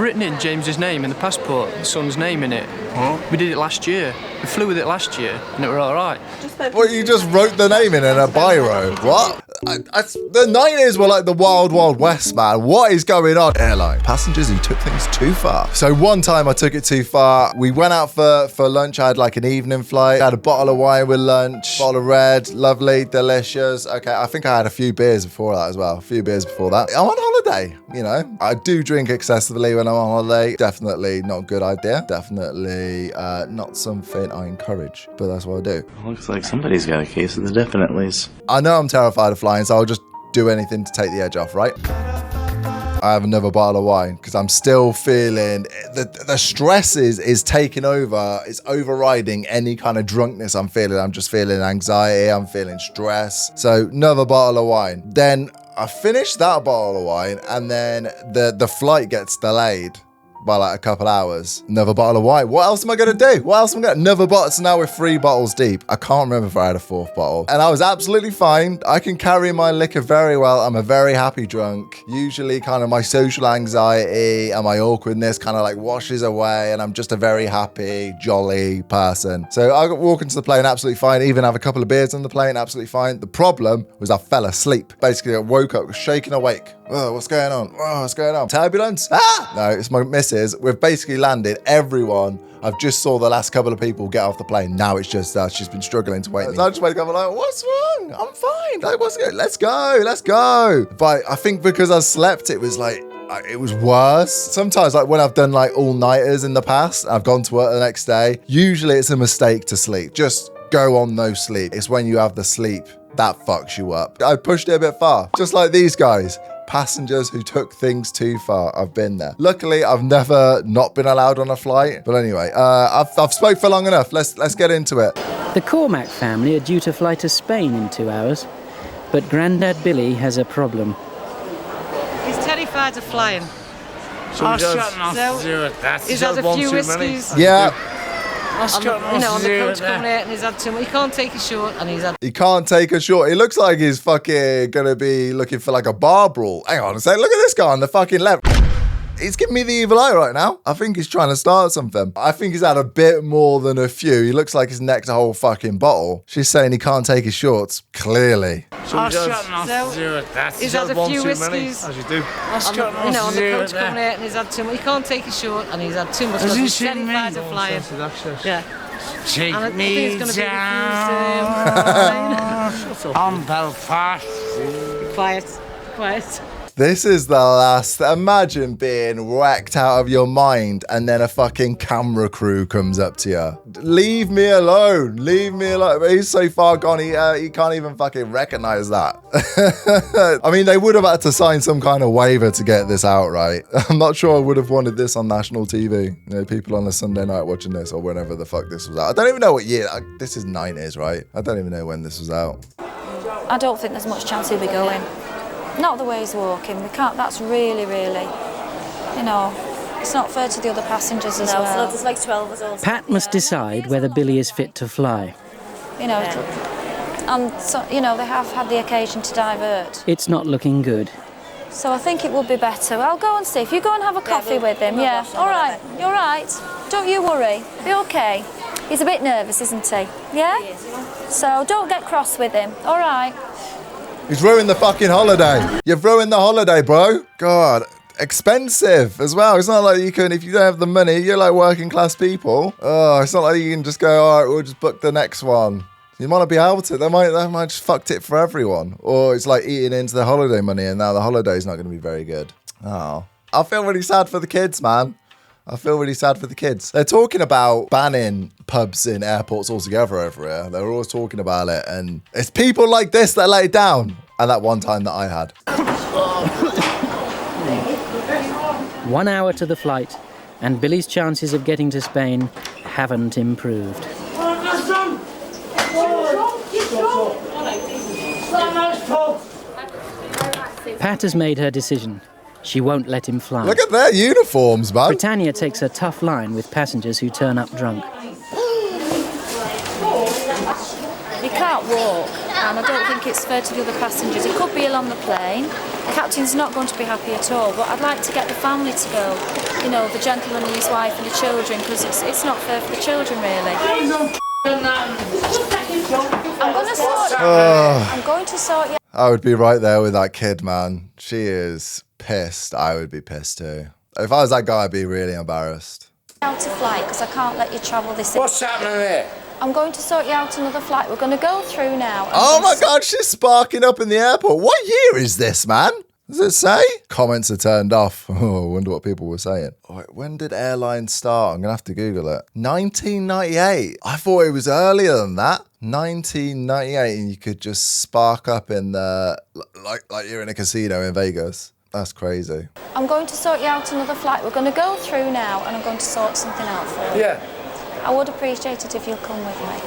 written in James's name in the passport, the son's name in it. Huh? We did it last year. We flew with it last year, and it were all right. What, you just wrote the name in a biro? What? The 90s were like the wild, wild west, man. What is going on? Airline. Passengers who took things too far. So one time I took it too far. We went out for lunch. I had like an evening flight. I had a bottle of wine with lunch. Bottle of red. Lovely. Delicious. Okay, I think I had a few beers before that as well. A few beers before that. I'm on holiday, you know. I do drink excessively when I'm on holiday. Definitely not a good idea. Definitely not something I encourage, but that's what I do. Looks like somebody's got a case of the definitelys. I know I'm terrified of flying, so I'll just do anything to take the edge off, right? I have another bottle of wine because I'm still feeling the stress is taking over. It's overriding any kind of drunkenness I'm feeling. I'm just feeling anxiety. I'm feeling stress. So another bottle of wine. Then I finish that bottle of wine, and then the flight gets delayed by like a couple hours. Another bottle of wine. What else am I gonna do? What else am I gonna? Another bottle. So now we're 3 bottles deep. I can't remember if I had a 4th bottle. And I was absolutely fine. I can carry my liquor very well. I'm a very happy drunk. Usually kind of my social anxiety and my awkwardness kind of like washes away, and I'm just a very happy, jolly person. So I walk into the plane absolutely fine. Even have a couple of beers on the plane, absolutely fine. The problem was I fell asleep. Basically I woke up shaking awake. Oh, what's going on? Oh, what's going on? Turbulence? Ah! No, it's my missus. We've basically landed. Everyone. I've just saw the last couple of people get off the plane. Now it's just she's been struggling to wake me. So I just wake up and I'm like, what's wrong? I'm fine. Like, what's good? Let's go. But I think because I slept, it was like, it was worse. Sometimes, like when I've done like all-nighters in the past, I've gone to work the next day. Usually it's a mistake to sleep. Just go on no sleep. It's when you have the sleep that fucks you up. I pushed it a bit far. Just like these guys. Passengers who took things too far. I've been there. Luckily, I've never not been allowed on a flight. But anyway, I've spoke for long enough. Let's get into it. The Cormack family are due to fly to Spain in 2 hours, but Grandad Billy has a problem. He's terrified of flying. So he's had a few whiskies. Yeah. On the coach coming out, and he's had too much. He can't take a short, and he's had. He can't take a short. He looks like he's fucking gonna be looking for like a bar brawl. Hang on a second. Look at this guy on the fucking left. He's giving me the evil eye right now. I think he's trying to start something. I think he's had a bit more than a few. He looks like he's necked a whole fucking bottle. She's saying he can't take his shorts. Clearly. So he's had a few whiskies. As you do. On the coach coming out, and he's had too much. He can't take a short, and he's had too much. He's terrified of flying. Yeah. Take me down on Belfast. Quiet. This is the last. Imagine being whacked out of your mind and then a fucking camera crew comes up to you. Leave me alone. But he's so far gone, he can't even fucking recognize that. I mean, they would have had to sign some kind of waiver to get this out, right? I'm not sure I would have wanted this on national TV. You know, people on a Sunday night watching this or whenever the fuck this was out. I don't even know what year. This is 90s, right? I don't even know when this was out. I don't think there's much chance he'll be going. Not the way he's walking. We can't. That's really, you know, it's not fair to the other passengers as well. No, there's like 12 of us. Pat must decide whether Billy is fit to fly. You know, and so, you know, they have had the occasion to divert. It's not looking good. So I think it would be better. I'll go and see. If you go and have a coffee with him, yeah. All right, you're right. Don't you worry. Be okay. He's a bit nervous, isn't he? Yeah? He is. So don't get cross with him. All right. He's ruined the fucking holiday. You've ruined the holiday, bro. God, expensive as well. It's not like you can, if you don't have the money, you're like working class people. Oh, it's not like you can just go, all right, we'll just book the next one. You might not be able to. They might just fucked it for everyone. Or it's like eating into the holiday money and now the holiday's not going to be very good. Oh, I feel really sad for the kids, man. I feel really sad for the kids. They're talking about banning pubs in airports altogether over here. They're always talking about it. And it's people like this that let it down. And that one time that I had. 1 hour to the flight, and Billy's chances of getting to Spain haven't improved. Pat has made her decision. She won't let him fly. Look at their uniforms, man. Britannia takes a tough line with passengers who turn up drunk. He can't walk, and I don't think it's fair to the other passengers. He could be ill on the plane. The captain's not going to be happy at all, but I'd like to get the family to go. you know, the gentleman and his wife and the children, because it's not fair for the children, really. I'm going to sort you. I would be right there with that kid, man. She is pissed. I would be pissed too. If I was that guy, I'd be really embarrassed. Out to flight, because I can't let you travel this. What's happening there? I'm going to sort you out another flight. We're going to go through now. Oh my God, she's sparking up in the airport. What year is this, man? Does it say? Comments are turned off. Oh, I wonder what people were saying. All right, when did Airline start? I'm going to have to Google it. 1998. I thought it was earlier than that. 1998, and you could just spark up in the, like you're in a casino in Vegas. That's crazy. I'm going to sort you out another flight. We're going to go through now, and I'm going to sort something out for you. Yeah. I would appreciate it if you'll come with me.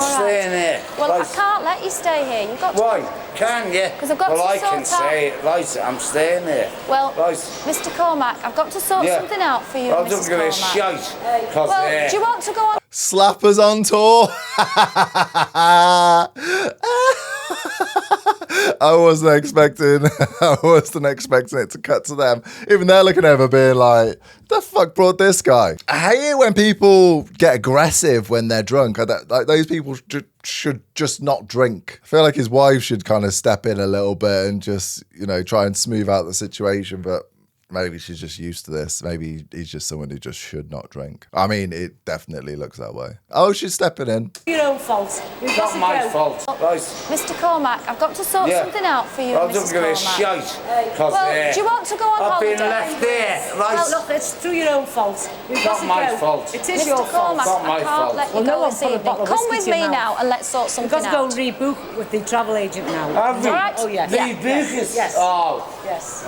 Stay in here. Well, I can't let you stay here. You've got to. Why? Can you? 'Cause I've got to I sort can out- say it. Right, I'm staying there. Well, Right. Mr. Cormack, I've got to sort something out for you, I'm Mrs. just going to Cormack. shite. Well, do you want to go on? Slappers on tour. I wasn't expecting it to cut to them. Even they're looking over being like, the fuck brought this guy? I hate it when people get aggressive when they're drunk. Like those people should just not drink. I feel like his wife should kind of step in a little bit and just, you know, try and smooth out the situation. But maybe she's just used to this. Maybe he's just someone who just should not drink. I mean, it definitely looks that way. Oh, she's stepping in. Your own fault. It's not my fault. Right. Mr. Cormack, I've got to sort something out for you, I'm Mrs. just going to Cormack. shite. Well, do you want to go on I've holiday? been left there. Right. Well, look, it's through your own fault. It's not my fault. It is Mr. your fault. Cormack, It's not my I can't fault. let you Well, no go one this put a evening. bottle of Come whiskey with to your me mouth. now and let's sort You've something got to go out. and rebook with the travel agent now. Have you? All right? Oh, yes. The business? Yes. Oh. Yes.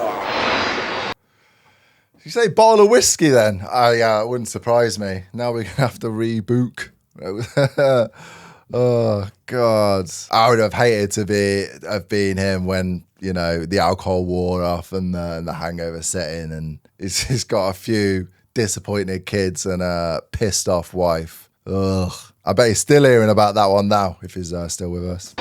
You say bottle of whiskey then? Oh yeah, it wouldn't surprise me. Now we're gonna have to rebook. Oh God, I would have hated to have been him when, you know, the alcohol wore off and the hangover set in, and he's got a few disappointed kids and a pissed off wife. Ugh. I bet he's still hearing about that one now if he's still with us.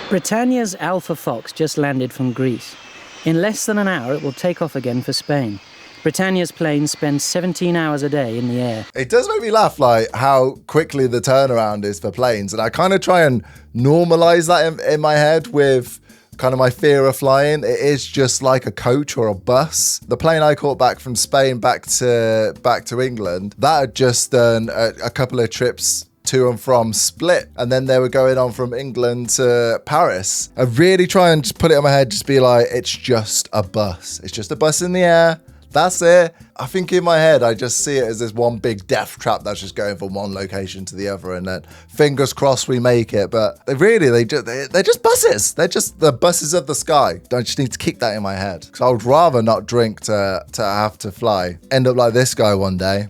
Britannia's Alpha Fox just landed from Greece. In less than an hour, it will take off again for Spain. Britannia's plane spends 17 hours a day in the air. It does make me laugh, like how quickly the turnaround is for planes, and I kind of try and normalize that in my head with kind of my fear of flying. It is just like a coach or a bus. The plane I caught back from Spain back to England, that had just done a couple of trips to and from Split, and then they were going on from England to Paris. I really try and just put it in my head, just be like, it's just a bus. It's just a bus in the air. That's it. I think in my head, I just see it as this one big death trap that's just going from one location to the other, and then fingers crossed we make it. But they're just buses. They're just the buses of the sky. I just need to keep that in my head, because I would rather not drink to have to fly. End up like this guy one day.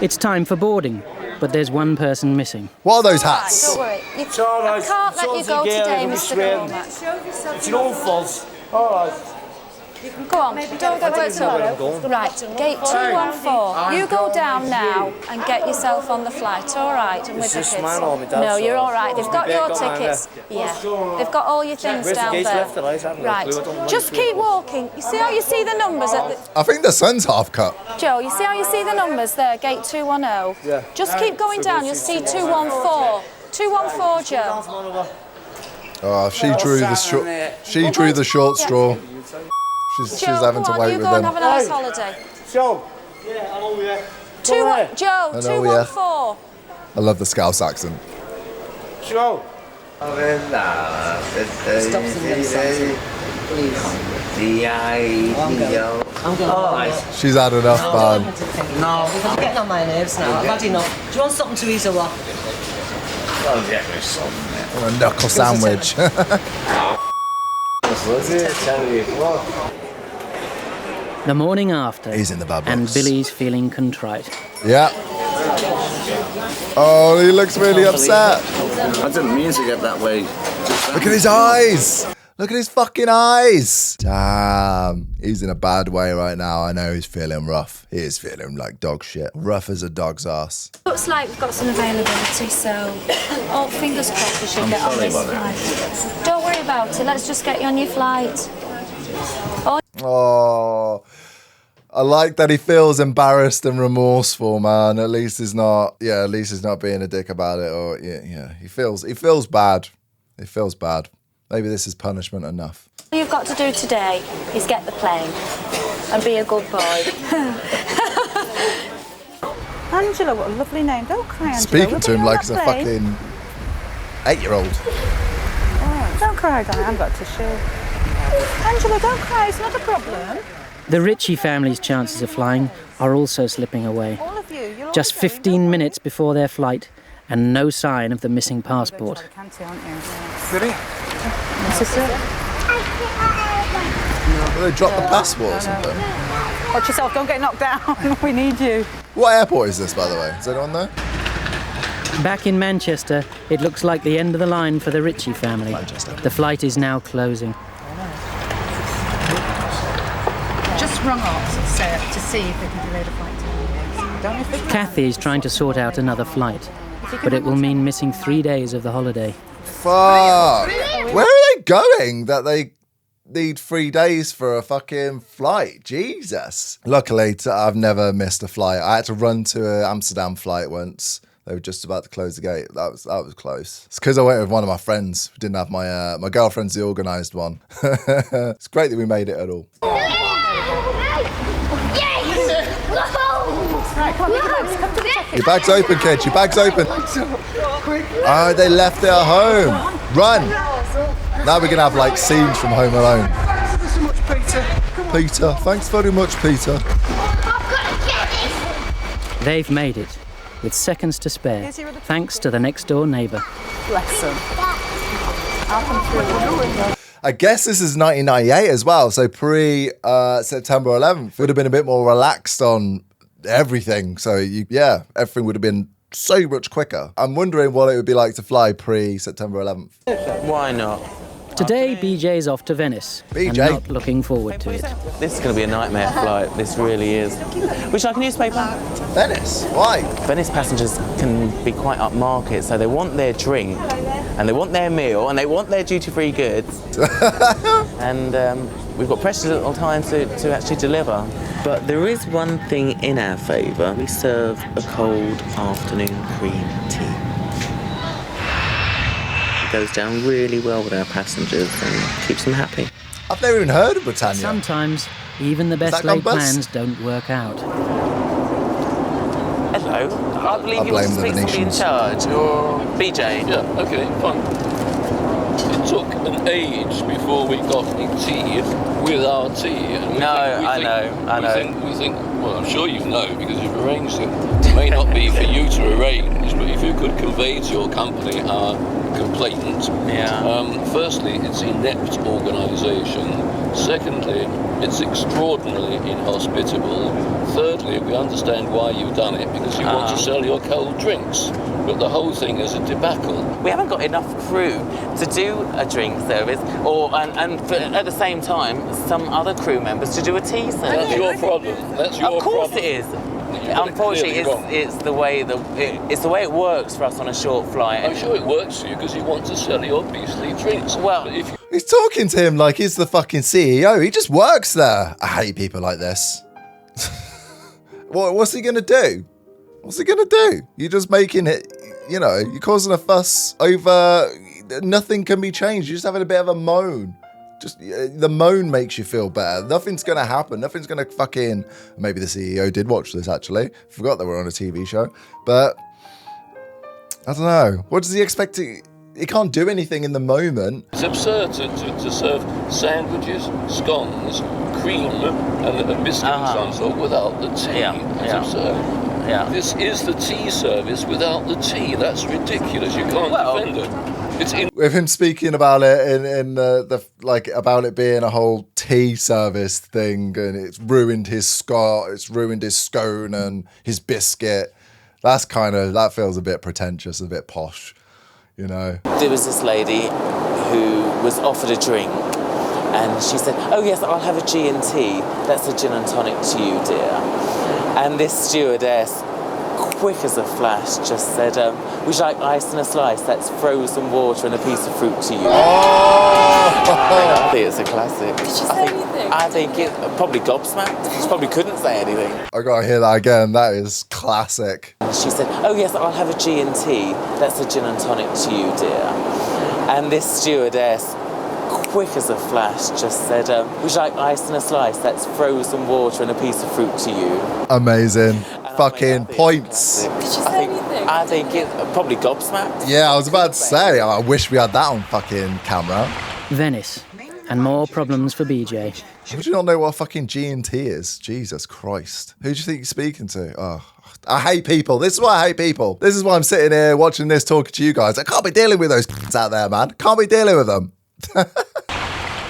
It's time for boarding, but there's one person missing. What are those Right, hats? don't worry. It's all right. I can't let you go today, Mr. Cormack. It's your own fault. All right. Go on, don't get worked up. Right, gate 214. You go down now and get yourself on the flight, all right? And with the kids. No, you're all right. They've got your tickets. Yeah, they've got all your things down there. Right, just keep walking. You see how you see the numbers at the... I think the sun's half cut. Joe, you see how you see the numbers there, gate 210? Yeah. Just keep going down, you'll see 214. 214, Joe. Oh, she drew the short straw. She's Joe, having come to on, wait you with go and them. have a nice holiday. Joe. Joe, I know, 214. I love the Scouse accent. Joe. I'm going. She's had enough, man. No, I'm getting on my nerves now. I've had enough. Do you want something to eat or what? I'll get me something. A knuckle sandwich. The morning after, He's in the bad and books. Billy's feeling contrite. Yeah. Oh, he looks really upset. I didn't mean to get that way. Look at his eyes. Look at his fucking eyes. Damn. He's in a bad way right now. I know he's feeling rough. He is feeling like dog shit. Rough as a dog's ass. Looks like we've got some availability, so oh, fingers crossed we should get on this flight. Don't worry about it. Let's just get you on your flight. Oh, I like that he feels embarrassed and remorseful, man. At least he's not being a dick about it. Or he feels bad. He feels bad. Maybe this is punishment enough. All you've got to do today is get the plane and be a good boy. Angela, what a lovely name. Don't cry, Angela. Speaking to him like he's a fucking 8-year-old. Oh, don't cry, darling. I've got tissue. Angela, don't cry. It's not a problem. The Ritchie family's chances of flying are also slipping away. All of you. You're Just 15 minutes before their flight, and no sign of the missing passport. Well, they dropped the passport or something. Watch yourself. Don't get knocked down. We need you. What airport is this, by the way? Is anyone there? Back in Manchester, it looks like the end of the line for the Ritchie family. Manchester. The flight is now closing. Just rung up to see if they can delay the flight. Kathy is trying to sort out another flight, but it will mean missing 3 days of the holiday. Fuck. Where are they going that they need 3 days for a fucking flight? Jesus. Luckily, I've never missed a flight. I had to run to an Amsterdam flight once. They were just about to close the gate. That was close. It's because I went with one of my friends. We didn't have my girlfriend's the organised one. It's great that we made it at all. Your bag's open, kid. Your bag's open. Oh, they left it at home. Run. Now we're going to have like scenes from Home Alone. Thanks so much, Peter. Peter, thanks very much, Peter. They've made it, with seconds to spare, thanks to the next door neighbour. Bless them. I'll come through the window. I guess this is 1998 as well, so pre-September 11th. Would have been a bit more relaxed on everything. So, everything would have been so much quicker. I'm wondering what it would be like to fly pre-September 11th. Why not? Today, BJ's off to Venice. BJ? I'm not looking forward to it. This is going to be a nightmare flight. This really is. Wish I can use paper. Venice? Why? Venice passengers can be quite upmarket, so they want their drink, and they want their meal, and they want their duty-free goods. And we've got precious little time to actually deliver. But there is one thing in our favour. We serve a cold afternoon cream tea. Goes down really well with our passengers and keeps them happy. I've never even heard of Britannia. Sometimes, even the best laid plans don't work out. Hello, I believe you want to speak to be in charge, or BJ? Yeah, okay, fine. It took an age before we got the tea with our tea. And I know. We think, well, I'm sure you know because you've arranged it. It may not be for you to arrange, but if you could convey to your company our complaint. Firstly, it's inept organisation. Secondly, it's extraordinarily inhospitable. Thirdly, we understand why you've done it, because you want to sell your cold drinks. But the whole thing is a debacle. We haven't got enough crew to do a drink service, at the same time, some other crew members to do a tea service. That's your problem. That's your problem. Of course it is. Unfortunately, it's the way it works for us on a short flight. I'm sure it works for you because you want to sell your beastly drinks. Well, he's talking to him like he's the fucking CEO. He just works there. I hate people like this. What's he gonna do? What's he gonna do? You're just making it. You're causing a fuss over nothing can be changed. You're just having a bit of a moan. Just the moan makes you feel better. Nothing's going to happen. Nothing's going to fucking... Maybe the CEO did watch this, actually. Forgot they were on a TV show. But, I don't know. What does he expect to... He can't do anything in the moment. It's absurd to serve sandwiches, scones, cream, and a biscuit of some sort without the tea. It's absurd. Yeah. This is the tea service without the tea. That's ridiculous. You can't defend it. With him speaking about it about it being a whole tea service thing, and it's ruined his scone and his biscuit. That feels a bit pretentious, a bit posh, There was this lady who was offered a drink, and she said, "Oh yes, I'll have a G&T. That's a gin and tonic to you, dear." And this stewardess quick as a flash, just said, would you like ice and a slice? That's frozen water and a piece of fruit to you. I think it's a classic. Did she say anything? I think it probably gobsmacked. She probably couldn't say anything. I gotta hear that again. That is classic. She said, oh yes, I'll have a G&T. That's a gin and tonic to you, dear. And this stewardess, quick as a flash, just said, would you like ice and a slice? That's frozen water and a piece of fruit to you. Amazing. Fucking points. Did she say anything? I think it probably gobsmacked. Yeah, I was about to say, I wish we had that on fucking camera. Venice, and more problems for BJ. How would you not know what a fucking G&T is? Jesus Christ. Who do you think you're speaking to? Oh, I hate people. This is why I hate people. This is why I'm sitting here watching this, talking to you guys. I can't be dealing with those out there, man. Can't be dealing with them.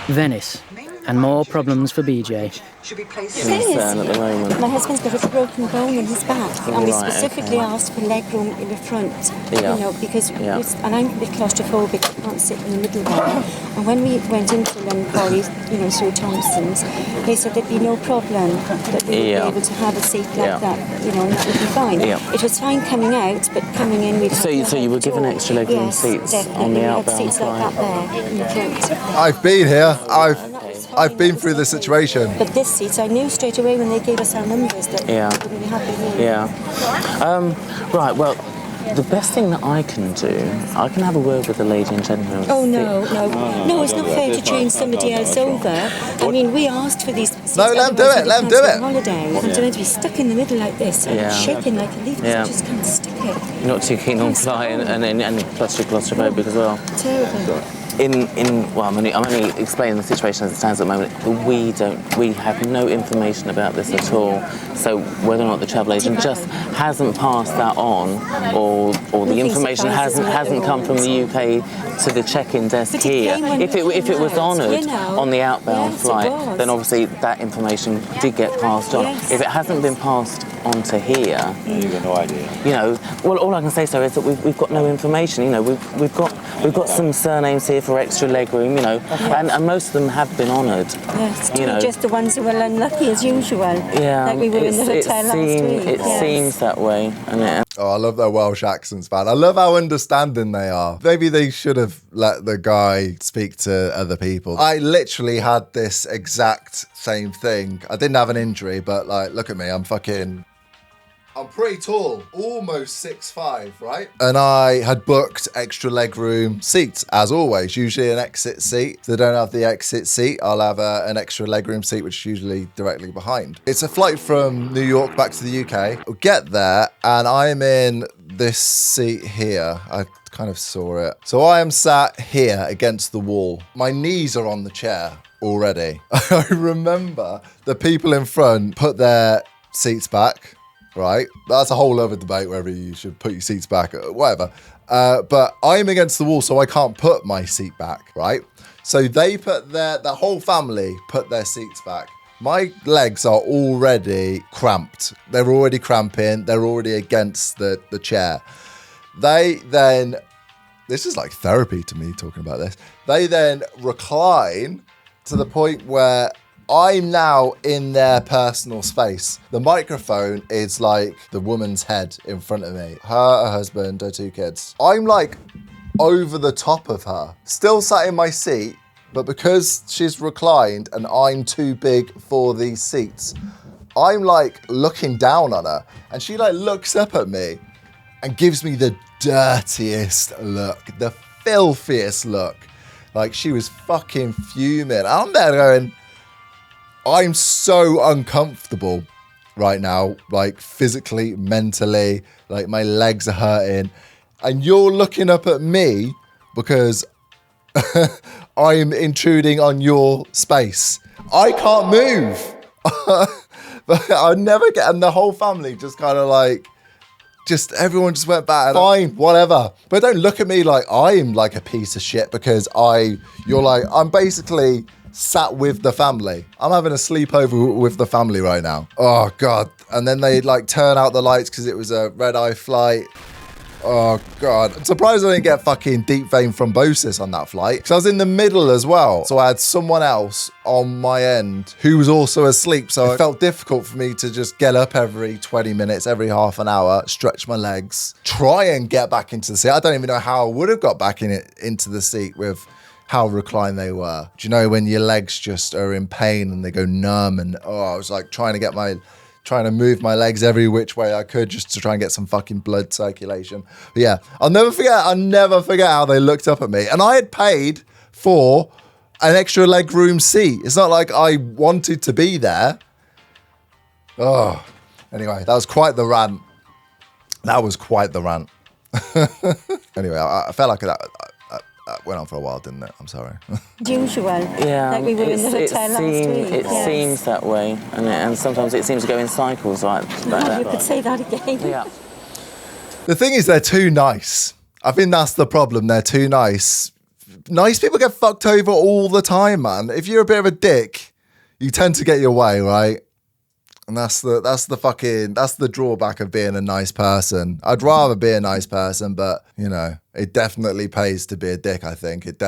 Venice, and more problems for BJ. Concern at the moment. My husband's got a broken bone in his back, and we specifically asked for leg room in the front, you know, because, and I'm a bit claustrophobic, I can't sit in the middle there. And when we went into London Quarry, you know, through Thompson's, they said there'd be no problem, that we would be able to have a seat like that, you know, and that would be fine. It was fine coming out, but coming in, we'd So you were given extra leg room seats on the outbound seats flight? like that there in the front. I've been here. I've been through this situation. But this seat, I knew straight away when they gave us our numbers that we wouldn't be happy with. Right, well, the best thing that I can do, I can have a word with the lady and gentleman. Oh, no, it's not fair to change somebody else over. I mean, we asked for these seats. No, let them do it, let them do it. Holiday, and to be stuck in the middle like this, and shaking like a leaf, I just can't stick it. You're not too keen on flying, and plus you're claustrophobic as well. Terrible. Well, I'm only explaining the situation as it stands at the moment. We have no information about this at all. So whether or not the travel agent just hasn't passed that on, or the information hasn't come from the UK to the check-in desk here. If it was honoured on the outbound flight, then obviously that information did get passed on. If it hasn't been passed on to here, you've got no idea. You know, well, all I can say, sir, is that we've got no information. You know, we've got some surnames here for extra leg room. You know, and most of them have been honoured. Yes, you know, just the ones who were unlucky as usual. Yeah, like we were in the hotel last week. It seems that way, and Oh, I love their Welsh accents, man. I love how understanding they are. Maybe they should have let the guy speak to other people. I literally had this exact same thing. I didn't have an injury, but like, look at me. I'm pretty tall, almost 6'5", right? And I had booked extra legroom seats, as always, usually an exit seat. If they don't have the exit seat, I'll have an extra legroom seat, which is usually directly behind. It's a flight from New York back to the UK. We'll get there, and I'm in this seat here. I kind of saw it. So I am sat here against the wall. My knees are on the chair already. I remember the people in front put their seats back. Right, that's a whole other debate whether you should put your seats back or whatever. But I'm against the wall, so I can't put my seat back, right? So they put the whole family put their seats back. My legs are already cramped. They're already cramping. They're already against the chair. They then, this is like therapy to me talking about this. They then recline to the point where I'm now in their personal space. The microphone is like the woman's head in front of me. Her husband, her 2 kids. I'm like over the top of her. Still sat in my seat, but because she's reclined and I'm too big for these seats, I'm like looking down on her. And she like looks up at me and gives me the dirtiest look, the filthiest look. Like she was fucking fuming. I'm there going, I'm so uncomfortable right now, like physically, mentally, like my legs are hurting. And you're looking up at me because I'm intruding on your space. I can't move. But I'd never get, and the whole family just kind of like, everyone just went back. Fine, whatever. But don't look at me like I'm like a piece of shit because you're like, I'm basically sat with the family. I'm having a sleepover with the family right now. Oh God. And then they like turn out the lights because it was a red-eye flight. Oh, God. I'm surprised I didn't get fucking deep vein thrombosis on that flight. Because I was in the middle as well. So I had someone else on my end who was also asleep. So it felt difficult for me to just get up every 20 minutes, every half an hour, stretch my legs, try and get back into the seat. I don't even know how I would have got back into the seat with how reclined they were. Do you know when your legs just are in pain and they go numb? And I was like trying to move my legs every which way I could just to try and get some fucking blood circulation. But yeah, I'll never forget how they looked up at me. And I had paid for an extra legroom seat. It's not like I wanted to be there. Oh, anyway, that was quite the rant. Anyway, I felt like that went on for a while, didn't it? I'm sorry. Usual. Yeah, like we were in the hotel last week. It seems that way, and sometimes it seems to go in cycles like that. You could say that again. Yeah. The thing is, they're too nice. I think that's the problem. They're too nice. Nice people get fucked over all the time, man. If you're a bit of a dick, you tend to get your way, right? And that's the drawback of being a nice person. I'd rather be a nice person, but you know, it definitely pays to be a dick. I think it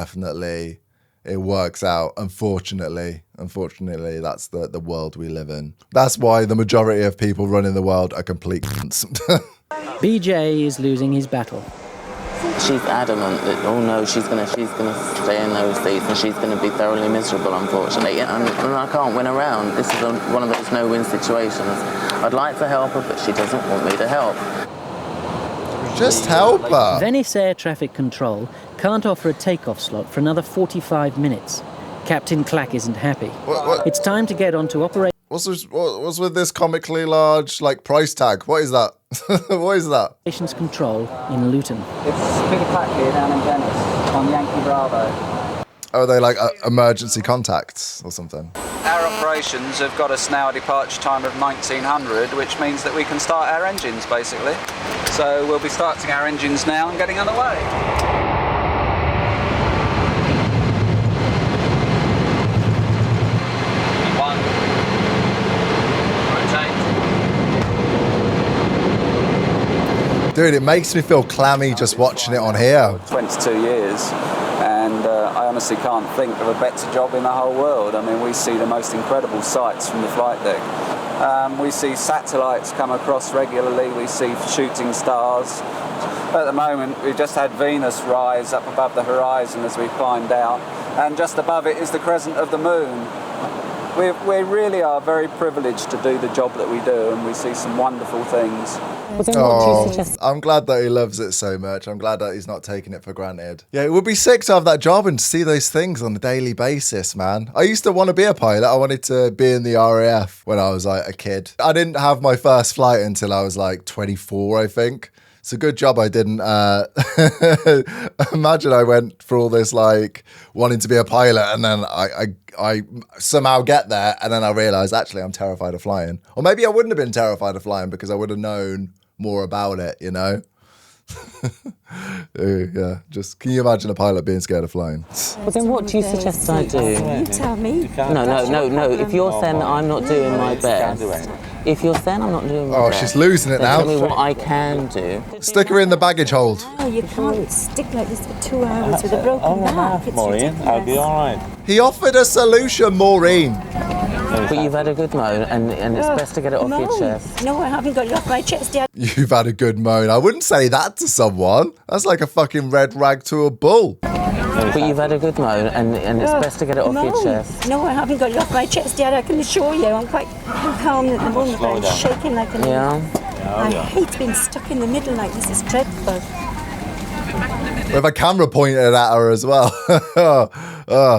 works out. Unfortunately, that's the world we live in. That's why the majority of people running the world are complete cunts. BJ is losing his battle. She's adamant that, oh no, she's gonna stay in those seats and she's gonna be thoroughly miserable, unfortunately. And I can't win around. This is one of those no-win situations. I'd like to help her, but she doesn't want me to help. Just help her. Venice Air Traffic Control can't offer a takeoff slot for another 45 minutes. Captain Clack isn't happy. What? It's time to get on to operation. What's with this comically large, like, price tag? What is that? What is that? Operations Control in Luton. It's Peter Clack here down in Venice on Yankee Bravo. Oh, are they like emergency contacts or something? Our operations have got us now a departure time of 1900, which means that we can start our engines, basically. So we'll be starting our engines now and getting underway. Dude, it makes me feel clammy just watching it on here. 22 years, and I honestly can't think of a better job in the whole world. I mean, we see the most incredible sights from the flight deck. We see satellites come across regularly, we see shooting stars. At the moment, we've just had Venus rise up above the horizon as we climbed out, and just above it is the crescent of the moon. We really are very privileged to do the job that we do, and we see some wonderful things. I'm glad that he loves it so much. I'm glad that he's not taking it for granted. Yeah, it would be sick to have that job and see those things on a daily basis, man. I used to want to be a pilot. I wanted to be in the RAF when I was like a kid. I didn't have my first flight until I was like 24, I think. It's a good job I didn't imagine I went for all this like wanting to be a pilot, and then I somehow get there and then I realize actually I'm terrified of flying. Or maybe I wouldn't have been terrified of flying because I would have known more about it, you know? Yeah, just can you imagine a pilot being scared of flying? Well, then what do you suggest I do? You tell me. No. If you're saying that I'm not doing my best, if you're saying I'm not doing my best, she's losing it now. Tell me what I can do. Stick her in the baggage hold. Oh, you can't stick like this for 2 hours with a broken back. It's ridiculous. I'll be all right. He offered a solution, Maureen. But you've had a good moan, and it's best to get it off your chest. No, I haven't got it off my chest yet. You've had a good moan. I wouldn't say that to someone. That's like a fucking red rag to a bull. But you've had a good moan, and it's best to get it off your chest. No, I haven't got it off my chest yet. I can assure you. I'm quite calm at the moment, but I'm shaking like a leaf. I hate being stuck in the middle like this. It's dreadful. With a camera pointed at her as well.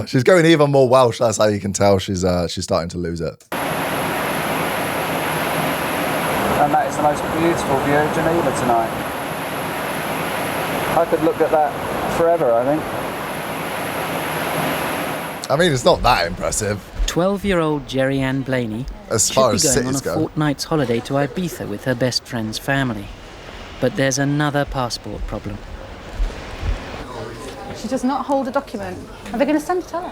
She's going even more Welsh. That's how you can tell she's starting to lose it. And that is the most beautiful view of Geneva tonight. I could look at that forever, I think. I mean, it's not that impressive. 12-year-old Jerry Ann Blaney as far as should be going on cities a go. fortnight's holiday to Ibiza with her best friend's family. But there's another passport problem. She does not hold a document. Are they going to send it out?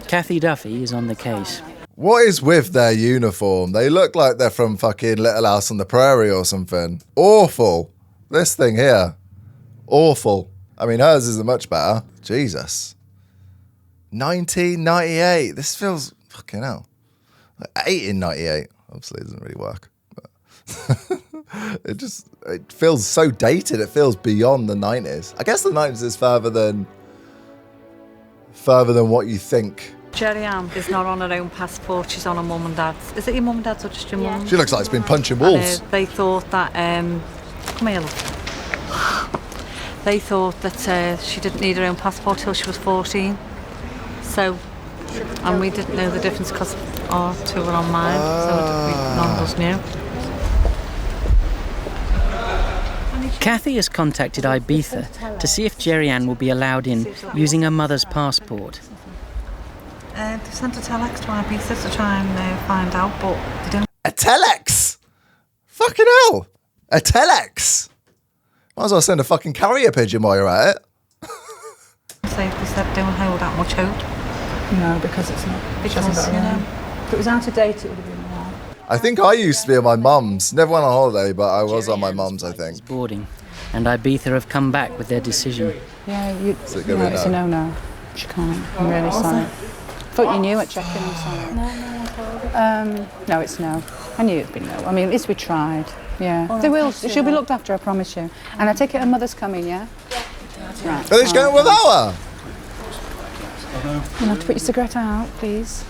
Kathy Duffy is on the case. What is with their uniform? They look like they're from fucking Little House on the Prairie or something. Awful. This thing here. Awful. I mean, hers isn't much better. Jesus. 1998. This feels fucking hell. 8 in 98. Obviously, it doesn't really work. But it feels so dated. It feels beyond the 90s. I guess the 90s is further than what you think. Jerry Ann is not on her own passport. She's on her mum and dad's. Is it your mum and dad's or just your mum? She looks like she's been punching wolves. They thought that. Come here, look. They thought that she didn't need her own passport till she was 14. So, and we didn't know the difference because our two were on mine, so none of us knew. Kathy has contacted Ibiza to see if Jerry Ann will be allowed in using her mother's passport. They sent a telex to Ibiza to try and find out, but they didn't. A telex? Fucking hell. A telex? Might as well send a fucking carrier pigeon while you're at it. They said don't hold that much hope. No, because it's not. Because, you know. If it was out of date, it would have been right. I think I used to be at my mum's. Never went on holiday, but I was on my mum's, I think. Boarding, and Ibiza have come back with their decision. Yeah, it's a no-no. She can't. I'm really sorry. Thought you knew at check-in. I'm sorry. No, no, it's no. I knew it'd be no. I mean, at least we tried. Yeah, they will. She'll be looked after, I promise you. And I take it her mother's coming, yeah? Yeah. Right. Are they just going without her? You'll have to put your cigarette out, please.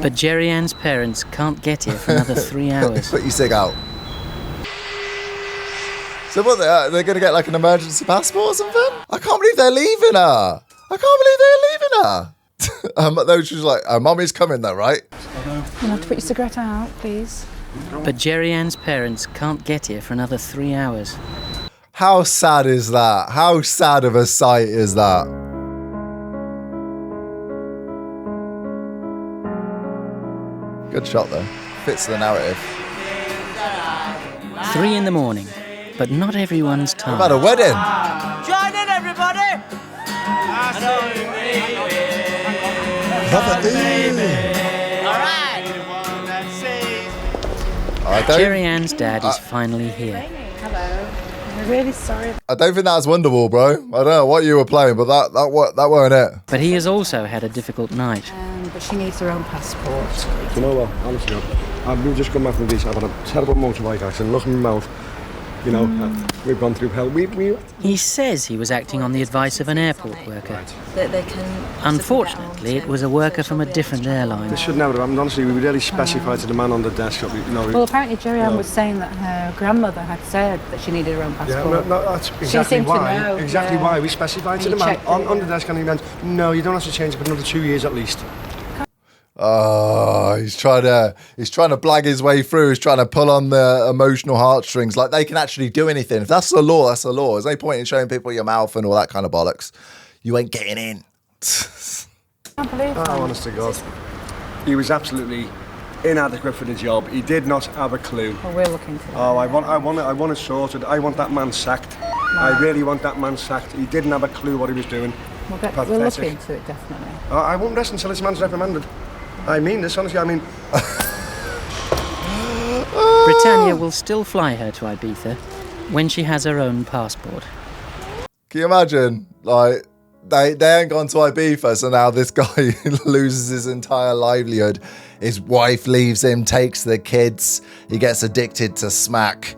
But Jerry Ann's parents can't get here for another 3 hours. Put your cig out. So what, they're going to get like an emergency passport or something? I can't believe they're leaving her. I can't believe they're leaving her. Though she was like, her mummy's coming though, right? You'll have to put your cigarette out, please. But Jerry Ann's parents can't get here for another 3 hours. How sad is that? How sad of a sight is that? Good shot though. Fits the narrative. 3 in the morning, but not everyone's tired. We've had a wedding. Join in, everybody! Jerry Ann's dad is finally here. Hello. I'm really sorry. I don't think that's Wonderwall, bro. I don't know what you were playing, but that weren't it. But he has also had a difficult night. But she needs her own passport. You know what, honestly, I've just come back from this. I've had a terrible motorbike accident. Look in my mouth. You know, we've gone through hell. He says he was acting on the advice of an airport worker. Unfortunately, it was a worker from a different airline. This should never have happened. Honestly, we really specified to the man on the desk. Well, apparently Jerry Ann was saying that her grandmother had said that she needed her own passport. Yeah, no, that's exactly why. Exactly why we specified to the man on the desk, and he went, "No, you don't have to change it for another 2 years at least." Oh, he's trying to blag his way through. He's trying to pull on the emotional heartstrings. Like they can actually do anything. If that's the law, that's the law. There's no point in showing people your mouth and all that kind of bollocks. You ain't getting in. I can't believe that. Oh, honest to God, he was absolutely inadequate for the job. He did not have a clue. Well, we're looking for that. Oh, I want it sorted. I want that man sacked. I really want that man sacked. He didn't have a clue what he was doing. We'll look into it, definitely. I won't rest until this man's reprimanded. I mean this, honestly, I mean... Britannia will still fly her to Ibiza when she has her own passport. Can you imagine? Like, they ain't gone to Ibiza, so now this guy loses his entire livelihood. His wife leaves him, takes the kids. He gets addicted to smack.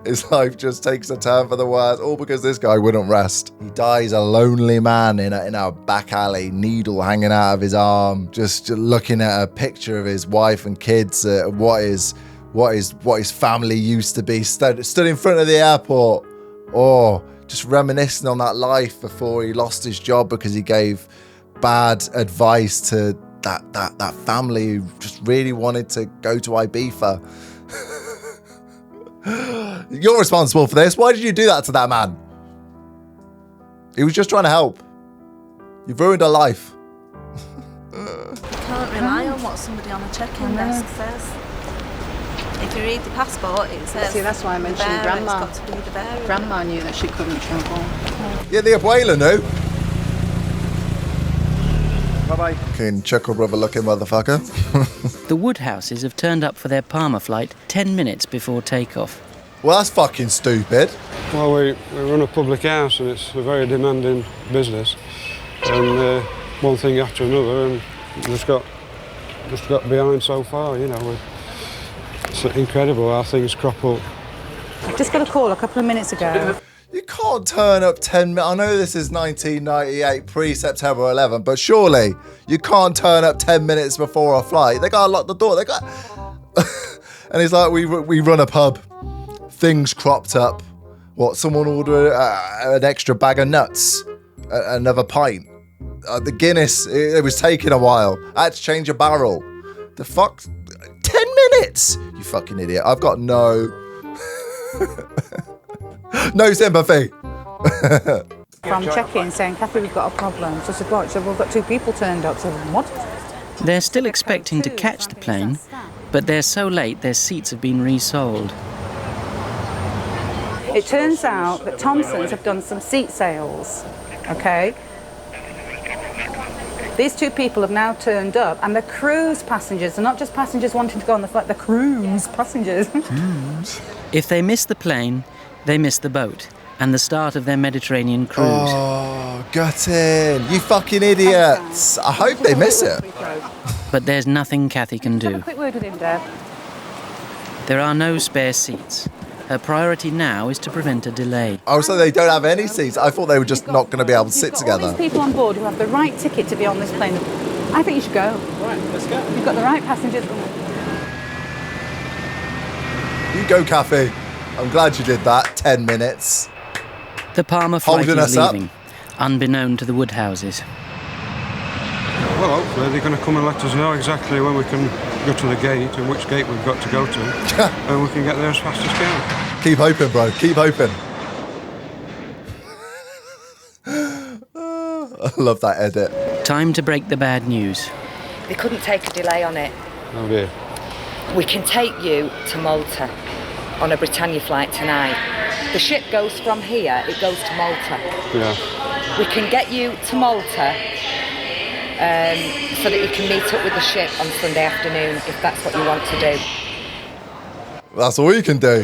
His life just takes a turn for the worse, all because this guy wouldn't rest. He dies a lonely man in a back alley, needle hanging out of his arm, just looking at a picture of his wife and kids, what his family used to be, stood in front of the airport, or just reminiscing on that life before he lost his job because he gave bad advice to that family who just really wanted to go to Ibiza. You're responsible for this. Why did you do that to that man? He was just trying to help. You've ruined her life. You can't rely on what somebody on a check-in desk says. If you read the passport, it says... See, that's why I mentioned Grandma. It's got to be the bearer. Grandma knew that she couldn't travel. Yeah, the abuela knew. Bye-bye. Fucking chuckle brother looking motherfucker. The Woodhouses have turned up for their Palma flight 10 minutes before takeoff. Well, that's fucking stupid. Well, we run a public house and it's a very demanding business. And one thing after another, and just got behind so far, you know. It's incredible how things crop up. I just got a call a couple of minutes ago. You can't turn up 10 minutes. I know this is 1998, pre-September 11, but surely you can't turn up 10 minutes before a flight. They gotta lock the door. They got. And it's like we run a pub. Things cropped up. What? Someone ordered an extra bag of nuts, another pint. The Guinness. It was taking a while. I had to change a barrel. The fuck? 10 minutes. You fucking idiot. I've got no. No sympathy. From check-in saying, Kathy, we've got a problem. So I said, what? So we've got 2 people turned up. So what? They're still expecting to catch the plane, but they're so late their seats have been resold. It turns out that Thompson's have done some seat sales, okay? These 2 people have now turned up, and they're cruise passengers. They're not just passengers wanting to go on the flight, they're cruise passengers. If they miss the plane, they miss the boat and the start of their Mediterranean cruise. Oh, gutting. You fucking idiots. I hope they miss it. But there's nothing Kathy can Have a do. quick word with him, Deb. There are no spare seats. Her priority now is to prevent a delay. Oh, so they don't have any seats? I thought they were just not going to be able to sit All together. these people on board who have the right ticket to be on this plane. I think you should go. Right, let's go. You've got the right passengers. You go, Kathy. I'm glad you did that. 10 minutes. The Palmer flight Holding is us up. leaving, unbeknown to the Woodhouses. Well, hopefully they're going to come and let us know exactly when we can go to the gate and which gate we've got to go to, and we can get there as fast as we can. Keep hoping, bro. Keep hoping. I love that edit. Time to break the bad news. They couldn't take a delay on it. Oh dear. We can take you to Malta on a Britannia flight tonight. The ship goes from here, it goes to Malta. Yeah. We can get you to Malta so that you can meet up with the ship on Sunday afternoon if that's what you want to do. That's all you can do.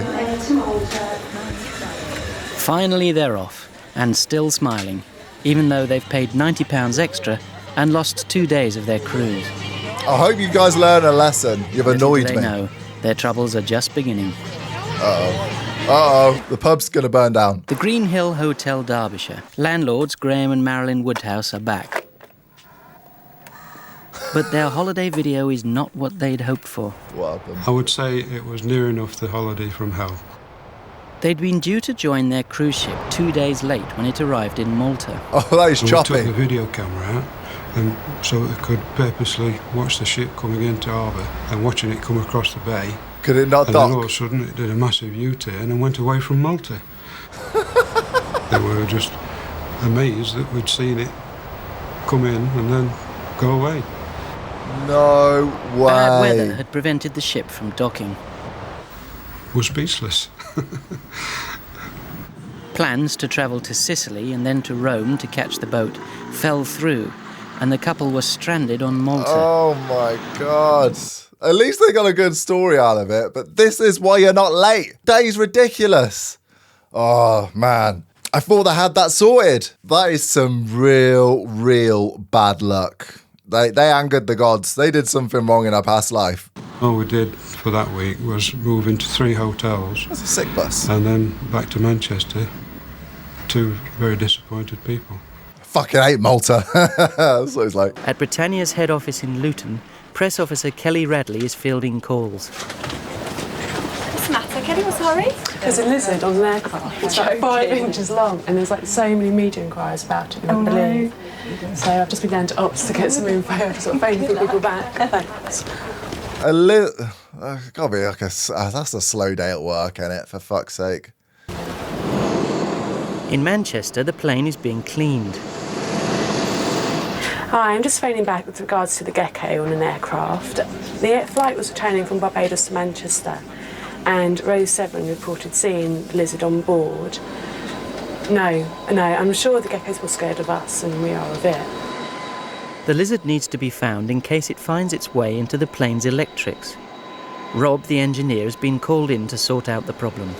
Finally they're off, and still smiling, even though they've paid £90 extra and lost 2 days of their cruise. I hope you guys learn a lesson. You've annoyed They me. know their troubles are just beginning. Uh-oh. The pub's going to burn down. The Green Hill Hotel, Derbyshire. Landlords Graham and Marilyn Woodhouse are back. But their holiday video is not what they'd hoped for. What happened? I would say it was near enough the holiday from hell. They'd been due to join their cruise ship 2 days late when it arrived in Malta. Oh, that is And choppy. we took the video camera out, and so we could purposely watch the ship coming into harbour and watching it come across the bay. Could it not And dock? then all of a sudden it did a massive U-turn and went away from Malta. And we were just amazed that we'd seen it come in and then go away. No way. Bad weather had prevented the ship from docking. We're speechless. Plans to travel to Sicily and then to Rome to catch the boat fell through, and the couple were stranded on Malta. Oh my God. At least they got a good story out of it, but this is why you're not late. That is ridiculous. Oh man. I thought they had that sorted. That is some real bad luck. They angered the gods. They did something wrong in our past life. All we did for that week was move into 3 hotels. That's a sick bus. And then back to Manchester. 2 very disappointed people. Fucking hate Malta. That's what it's like. At Britannia's head office in Luton, press officer Kelly Radley is fielding calls. What's the matter, Kelly? What's the hurry? There's a lizard on an aircraft. It's like 5 inches long, and there's like so many media inquiries about it, you won't believe. So I've just been down to Ops to get some info to sort of phone people back. Thanks. Gotta be like that's a slow day at work, innit? For fuck's sake. In Manchester, the plane is being cleaned. Hi, I'm just phoning back with regards to the gecko on an aircraft. The flight was returning from Barbados to Manchester, and row 7 reported seeing the lizard on board. No, I'm sure the geckos were scared of us, and we are of it. The lizard needs to be found in case it finds its way into the plane's electrics. Rob, the engineer, has been called in to sort out the problem.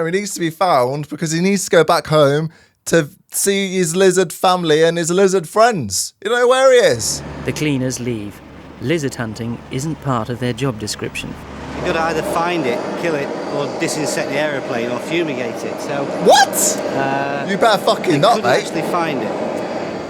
He needs to be found because he needs to go back home to see his lizard family and his lizard friends. You know where he is. The cleaners leave. Lizard hunting isn't part of their job description. You've got to either find it, kill it, or disinfect the aeroplane or fumigate it. So what? You better fucking not, mate. Actually find it.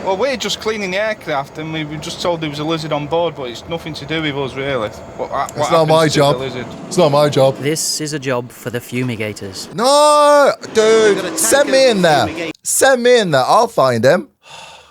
Well, we're just cleaning the aircraft and we were just told there was a lizard on board, but it's nothing to do with us, really. It's not my job. It's not my job. This is a job for the fumigators. No, dude, send me in there. Send me in there. I'll find him.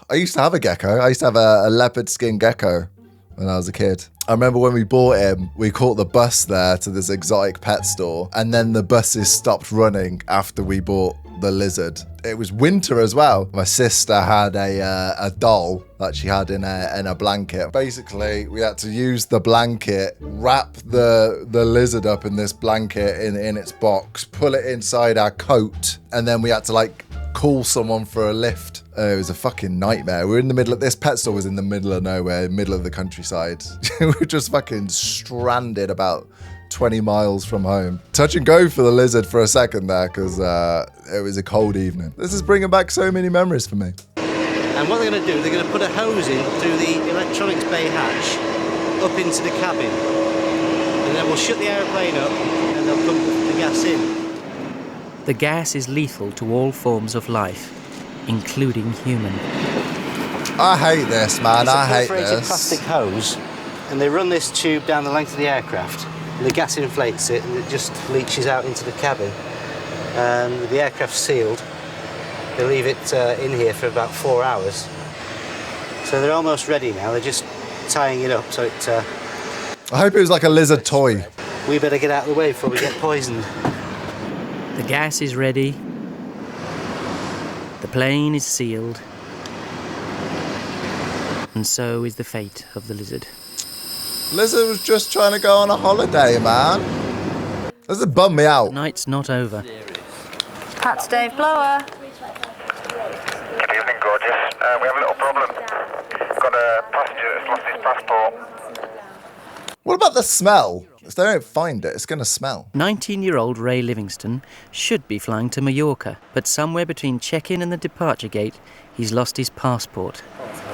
I used to have a gecko. I used to have a leopard skin gecko when I was a kid. I remember when we bought him, we caught the bus there to this exotic pet store, and then the buses stopped running after we bought the lizard. It was winter as well. My sister had a doll that she had in a blanket. Basically, we had to use the blanket, wrap the lizard up in this blanket in its box, pull it inside our coat, and then we had to like call someone for a lift. It was a fucking nightmare. We were in the middle of this pet store was in the middle of nowhere, middle of the countryside. We were just fucking stranded about 20 miles from home. Touch and go for the lizard for a second there because it was a cold evening. This is bringing back so many memories for me. And what they're going to do, they're going to put a hose in through the electronics bay hatch up into the cabin. And then we'll shut the aeroplane up and they'll pump the gas in. The gas is lethal to all forms of life, including human. I hate this, man. I hate It's a perforated this. plastic hose, and they run this tube down the length of the aircraft. And the gas inflates it, and it just leaches out into the cabin. And with the aircraft sealed, they leave it in here for about 4 hours. So they're almost ready now. They're just tying it up so it. I hope it was like a lizard toy. We better get out of the way before we get poisoned. The gas is ready. The plane is sealed. And so is the fate of the lizard. Lizard was just trying to go on a holiday, man. Lizard bummed me out. The night's not over. Pat's Dave Blower. Good evening, gorgeous. We have a little problem. Got a passenger that's lost his passport. What about the smell? If they don't find it, it's going to smell. 19-year-old Ray Livingston should be flying to Mallorca, but somewhere between check-in and the departure gate, he's lost his passport.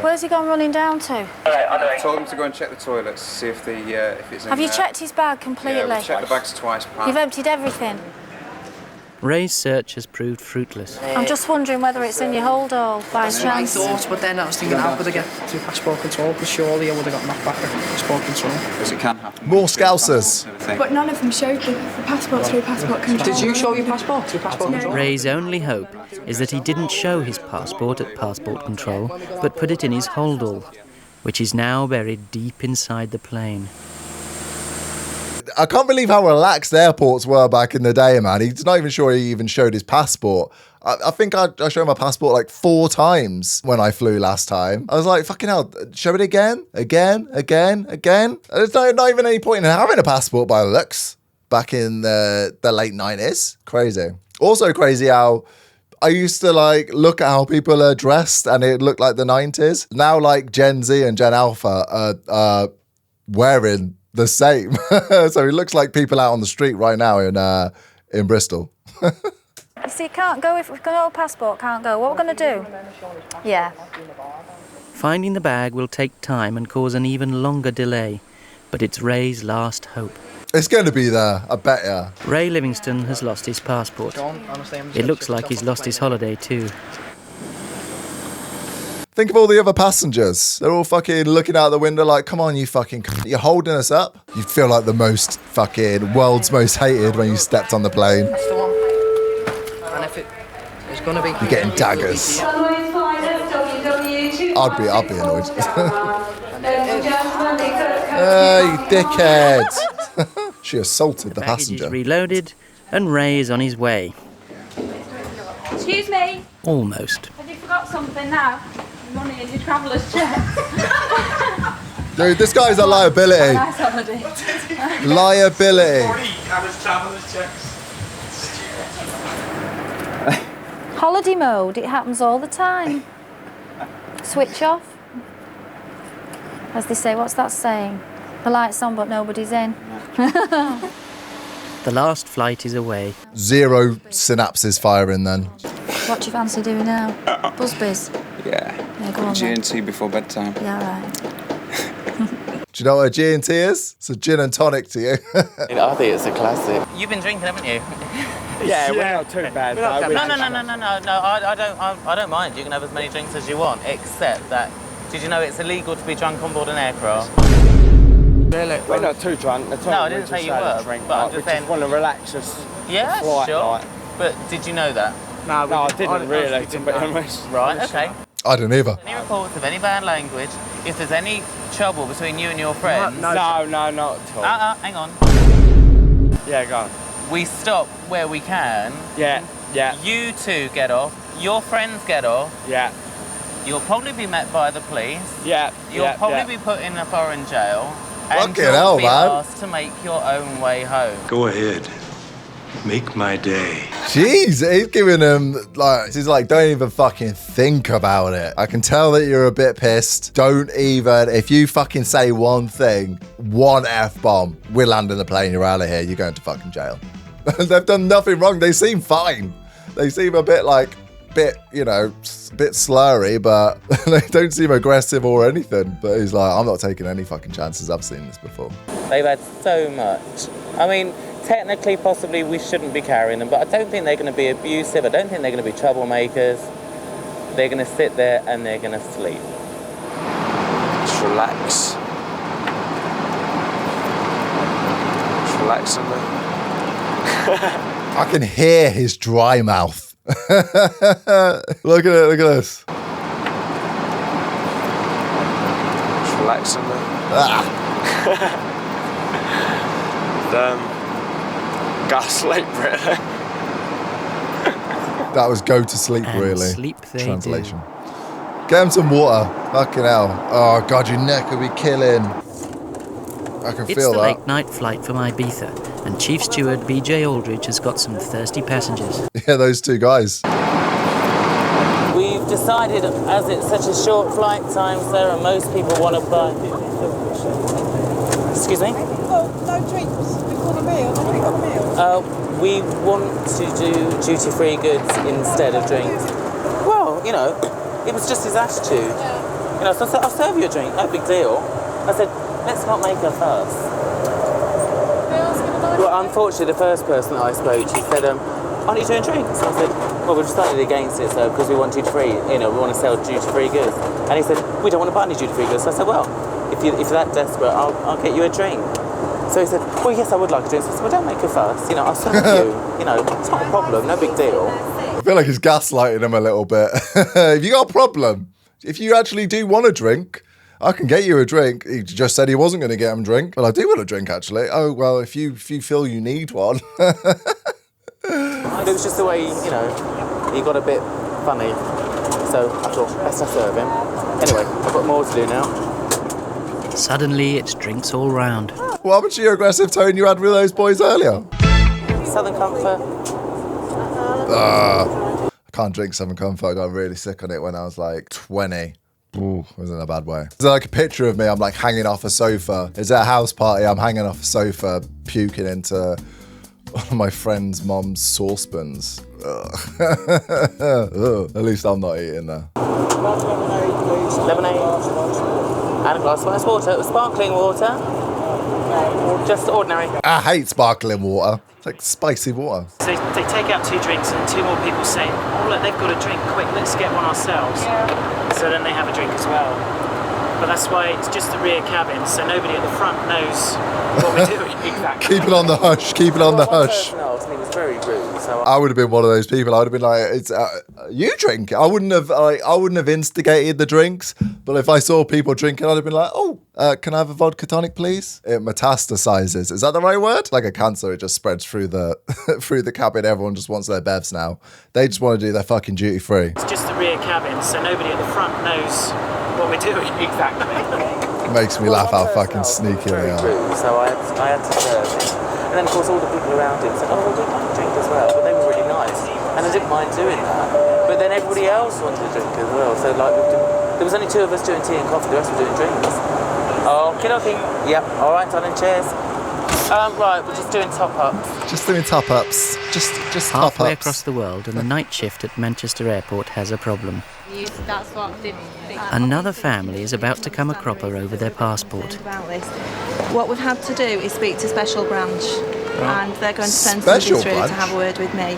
Where's he gone running down to? I told him to go and check the toilets, see if it's in Have you there. checked his bag completely? Yeah, we've checked the bags twice, Pat. You've emptied everything? Ray's search has proved fruitless. I'm just wondering whether it's in your hold all by That's what I chance. thought, but then I was thinking, how could I get through passport control? Because surely I would have got knocked back at passport control. Because it can happen. More Scousers. But none of them showed the passport through passport control. Did you show your passport through passport control? Ray's only hope is that he didn't show his passport at passport control, but put it in his holdall, which is now buried deep inside the plane. I can't believe how relaxed airports were back in the day, man. He's not even sure he even showed his passport. I think I showed my passport like 4 times when I flew last time. I was like, fucking hell, show it again. There's not even any point in having a passport by the looks back in the late 90s. Crazy. Also crazy how I used to like look at how people are dressed and it looked like the 90s. Now like Gen Z and Gen Alpha are wearing the same. So it looks like people out on the street right now in Bristol. You see, can't go if we've got no passport, can't go. What we're going to do? Yeah. Finding the bag will take time and cause an even longer delay, but it's Ray's last hope. It's going to be there, I bet ya. Ray Livingston has lost his passport. It looks like he's lost his holiday too. Think of all the other passengers. They're all fucking looking out the window like, come on, you fucking you're holding us up. You feel like the most fucking world's most hated when you stepped on the plane. That's the one. And if it's going to be... You're getting daggers. I'd be annoyed. You dickhead. She assaulted the Baggage passenger. is reloaded and Ray is on his way. Excuse me. Almost. Have you forgot something now? Money in your traveller's check. Dude, this guy's a liability. Nice holiday. Liability. Holiday mode, it happens all the time. Switch off. As they say, what's that saying? The light's on but nobody's in. The last flight is away. 0 synapses firing then. What do you fancy doing now? Buzzbiz? Yeah. Yeah, go on G&T before bedtime. Yeah, right. Do you know what a G&T is? It's a gin and tonic to you. I think it's a classic. You've been drinking, haven't you? Yeah, we're not too bad. No, I don't mind. You can have as many drinks as you want, except that, did you know it's illegal to be drunk on board an aircraft? Really? We're not too drunk at all. No, I didn't say you were, drink, but I'm just saying... just want to relax us. Yeah, flight, sure. like. But did you know that? No, I didn't really, to be honest. Right, okay. I didn't either. Any reports of any bad language? If there's any trouble between you and your friends... No, not at all. Hang on. Yeah, go on. We stop where we can. Yeah. You two get off. Your friends get off. Yeah. You'll probably be met by the police. Yeah. You'll probably be put in a foreign jail. And Fucking you'll hell, be man. asked to make your own way home. Go ahead. Make my day. Jeez, he's giving him he's like, don't even fucking think about it. I can tell that you're a bit pissed. Don't even, if you fucking say one thing, one F-bomb, we're landing the plane, you're out of here, you're going to fucking jail. They've done nothing wrong. They seem fine. They seem a bit slurry, but they don't seem aggressive or anything. But he's like, I'm not taking any fucking chances. I've seen this before. They've had so much. I mean, technically, possibly we shouldn't be carrying them, but I don't think they're going to be abusive. I don't think they're going to be troublemakers. They're going to sit there and they're going to sleep. Just relax. Just relax on them. I can hear his dry mouth. Look at it, look at this. Just relax on them. Gaslight, really. That was go to sleep, And really. sleep they Translation. Get him some water. Fucking hell. Oh, God, your neck will be killing. I can It's feel the that. late night flight from Ibiza, and Chief Steward BJ Aldridge has got some thirsty passengers. Yeah, those two guys. We've decided, as it's such a short flight time, sir, and most people want to buy... Excuse me? No drinks before the meal. We want to do duty-free goods instead of drinks. Well, you know, it was just his attitude. You know, so I said, I'll serve you a drink, no big deal. I said, let's not make a fuss. Well, unfortunately, the first person that I spoke to said, aren't you doing drinks? I said, well, we've decided against it, sir, because we want duty-free, you know, we want to sell duty-free goods. And he said, we don't want to buy any duty-free goods. So I said, well, if you're that desperate, I'll get you a drink. So he said, well, yes, I would like a drink. So I said, well, don't make a fuss, you know, I'll serve you. You know, it's not a problem, no big deal. I feel like he's gaslighting him a little bit. If you got a problem, if you actually do want a drink, I can get you a drink. He just said he wasn't going to get him a drink. Well, I do want a drink, actually. Oh, well, if you feel you need one. It was just the way, you know, he got a bit funny. So I thought, best I serve him. Anyway, I've got more to do now. Suddenly, it's drinks all round. What happened to your aggressive tone you had with those boys earlier? Southern Comfort. I can't drink Southern Comfort. I got really sick on it when I was like 20. Ooh, it was in a bad way. There's like a picture of me, I'm like hanging off a sofa. It's at a house party, I'm hanging off a sofa, puking into one of my friend's mom's saucepans. At least I'm not eating that. Lemonade. And a glass of ice water. Sparkling water. Just ordinary. I hate sparkling water. It's like spicy water. So they take out 2 drinks and 2 more people say, oh look, they've got a drink, quick, let's get one ourselves. So then they have a drink as well. But that's why it's just the rear cabin, so nobody at the front knows what we're doing. Exactly. Keep it on the hush, keep it on the hush. No, he was very rude. So I would have been one of those people. I would have been like, "It's you drink." I wouldn't have instigated the drinks. But if I saw people drinking, I'd have been like, "Oh, can I have a vodka tonic, please?" It metastasizes. Is that the right word? Like a cancer, it just spreads through the through the cabin. Everyone just wants their bevs now. They just want to do their fucking duty free. It's just the rear cabin, so nobody at the front knows what we're doing. Exactly. It makes me laugh how fucking sneaky they are. So I had to serve him. And then, of course, all the people around him said, oh, well, we'd like a drink as well. But they were really nice. And I didn't mind doing that. But then everybody else wanted a drink as well. So, like, there was only 2 of us doing tea and coffee. The rest were doing drinks. Oh, okay. Yep. All right, darling. Cheers. Right, we're just doing top-ups. Just doing top-ups. Just top-ups. Halfway across the world, and the night shift at Manchester Airport has a problem. That's what Another family is about to come a cropper over their passport. about this. What we've had to do is speak to Special Branch, and they're going to send Special somebody through Branch? to have a word with me.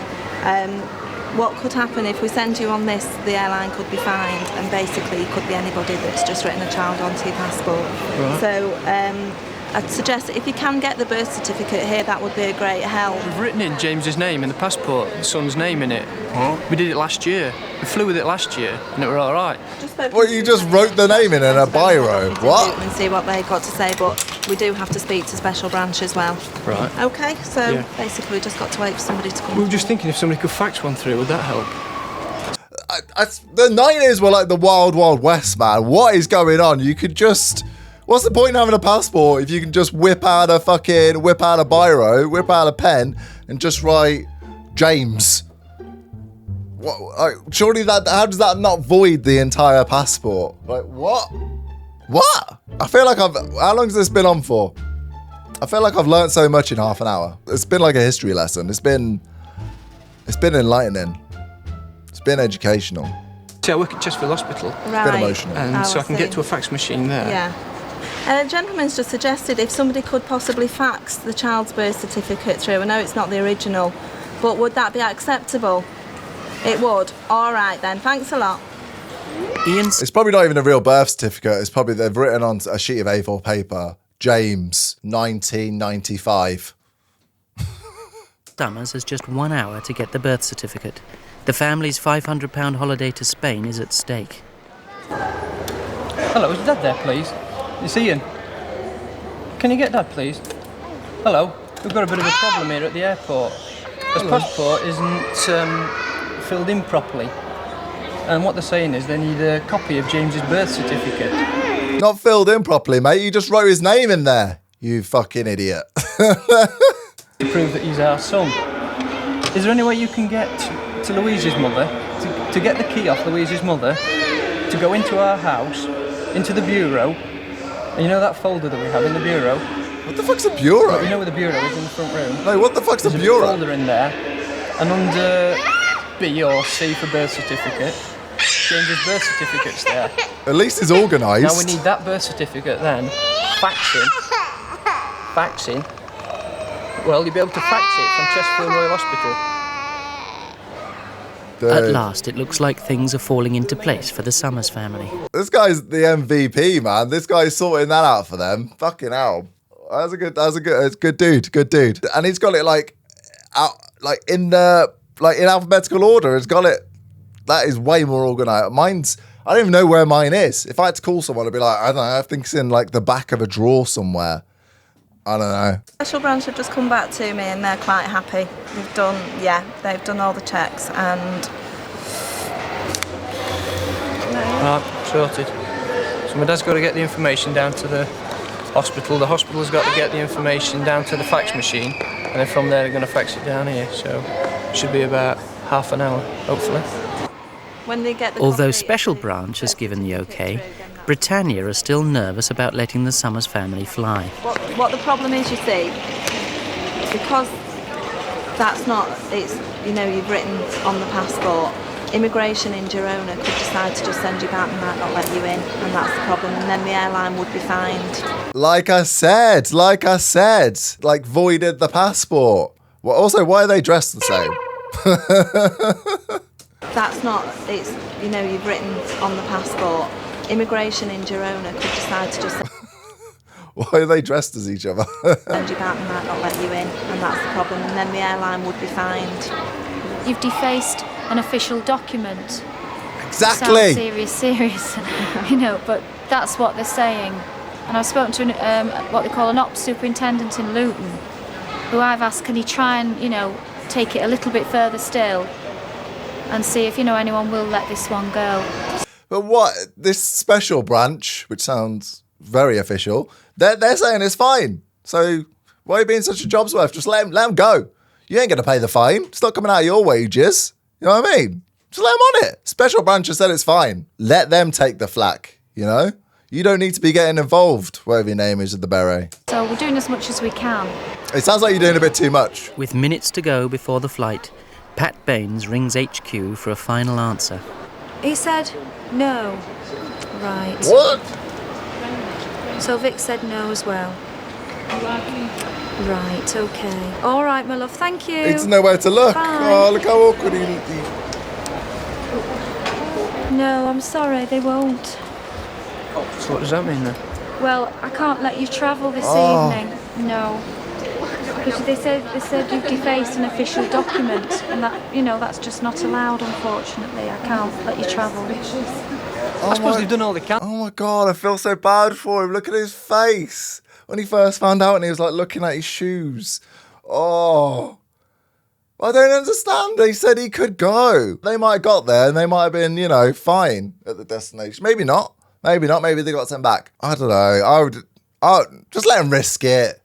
What could happen if we send you on this, the airline could be fined, and basically it could be anybody that's just written a child onto your passport. Right. So I'd suggest if you can get the birth certificate here, that would be a great help. We've written in James's name in the passport, the son's name in it. We did it last year. We flew with it last year, and it were all right. What, you just wrote the name in a biro? What? And see what they've got to say, but we do have to speak to Special Branch as well. Right. Okay, so Yeah. basically we just got to wait for somebody to come. We were just thinking if somebody could fax one through, would that help? The 90s were like the wild, wild west, man. What is going on? You could just... What's the point in having a passport if you can just whip out a biro, whip out a pen, and just write James? What? Like, surely how does that not void the entire passport? Like, what? What? I feel like how long has this been on for? I feel like I've learned so much in half an hour. It's been like a history lesson. It's been enlightening. It's been educational. See, I work at Chesterfield Hospital. Right. It's been emotional. And so I can get to a fax machine there. Yeah. A gentleman's just suggested if somebody could possibly fax the child's birth certificate through. I know it's not the original, but would that be acceptable? It would. All right then. Thanks a lot. It's probably not even a real birth certificate. It's probably they've written on a sheet of A4 paper, James, 1995. Summers has just 1 hour to get the birth certificate. The family's £500 holiday to Spain is at stake. Hello, is Dad there, please? It's Ian. Can you get Dad, please? Hello. We've got a bit of a problem here at the airport. His passport isn't filled in properly. And what they're saying is they need a copy of James's birth certificate. Not filled in properly, mate. You just wrote his name in there. You fucking idiot. To prove that he's our son. Is there any way you can get to Louise's mother, to get the key off Louise's mother, to go into our house, into the bureau, and you know that folder that we have in the bureau? What the fuck's a bureau? Well, you know where the bureau is in the front room? No, what the fuck's a bureau? There's a folder in there, and under B or C for birth certificate, James's birth certificate's there. At least it's organised. Now we need that birth certificate then, faxing. Well, you'll be able to fax it from Chesterfield Royal Hospital. At last, it looks like things are falling into place for the Summers family. This guy's the MVP, man. This guy's sorting that out for them. Fucking hell. That's a good dude. And he's got it in alphabetical order. He's got it. That is way more organised. I don't even know where mine is. If I had to call someone, I'd be like, I don't know, I think it's in like the back of a drawer somewhere. I don't know. Special Branch have just come back to me and they're quite happy. They've done all the checks and... Right, sorted. So my dad's got to get the information down to the hospital. The hospital's got to get the information down to the fax machine. And then from there they're going to fax it down here. So it should be about half an hour, hopefully. When they get the Although Special Branch has given the OK, Britannia are still nervous about letting the Summers family fly. What the problem is, you see, because that's not, you've written on the passport, immigration in Girona could decide to just send you back and might not let you in, and that's the problem, and then the airline would be fined. Like I said, voided the passport. Well, also, why are they dressed the same? That's not, you've written on the passport, immigration in Girona could decide to just Why are they dressed as each other? send you back and might not let you in, and that's the problem, and then the airline would be fined. You've defaced an official document. Exactly. Sounds serious, but that's what they're saying. And I've spoken to what they call an ops superintendent in Luton, who I've asked, can he try and, take it a little bit further still and see if, anyone will let this one go. But what, this Special Branch, which sounds very official, they're saying it's fine. So why are you being such a job's worth? Just let them go. You ain't going to pay the fine. It's not coming out of your wages. You know what I mean? Just let them on it. Special Branch has said it's fine. Let them take the flack, You don't need to be getting involved, whatever your name is, at the beret. So we're doing as much as we can. It sounds like you're doing a bit too much. With minutes to go before the flight, Pat Baines rings HQ for a final answer. He said no. Right. What? So Vic said no as well. Right, okay. All right, my love, thank you. He doesn't know where to look. Bye. Oh, look how awkward he... No, I'm sorry, they won't. So what does that mean then? Well, I can't let you travel this Oh. evening. No. Because they said you've defaced an official document, and that, you know, that's just not allowed, unfortunately. I can't let you travel. I suppose they've done all they can. Oh my God, I feel so bad for him. Look at his face. When he first found out and he was like looking at his shoes. Oh. I don't understand. They said he could go. They might have got there and they might have been, you know, fine at the destination. Maybe not. Maybe not. Maybe they got sent back. I don't know. I would just let him risk it.